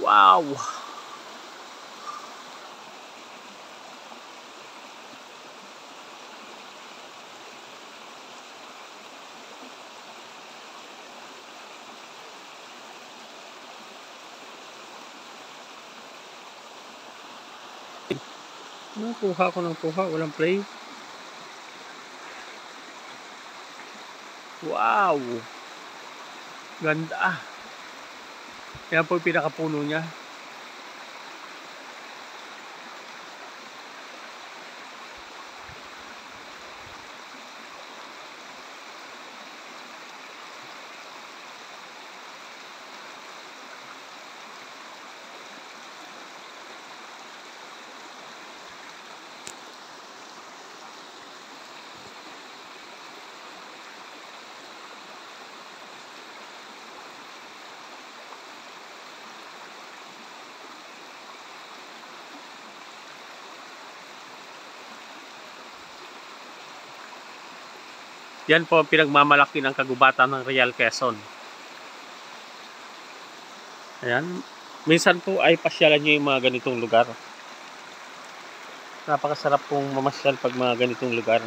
Wow! Kuha ko ng kuha, walang play. Wow! Ganda. Yan po yung pinakapuno niya. Yan po ang pinagmamalaki ng kagubatan ng Real Quezon. Ayan. Minsan po ay pasyalan nyo yung mga ganitong lugar. Napakasarap pong mamasyal pag mga ganitong lugar.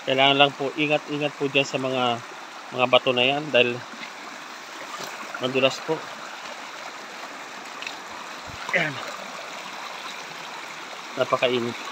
Kailangan lang po ingat-ingat po dyan sa mga bato na yan dahil madulas po. Ayan. Napakainit.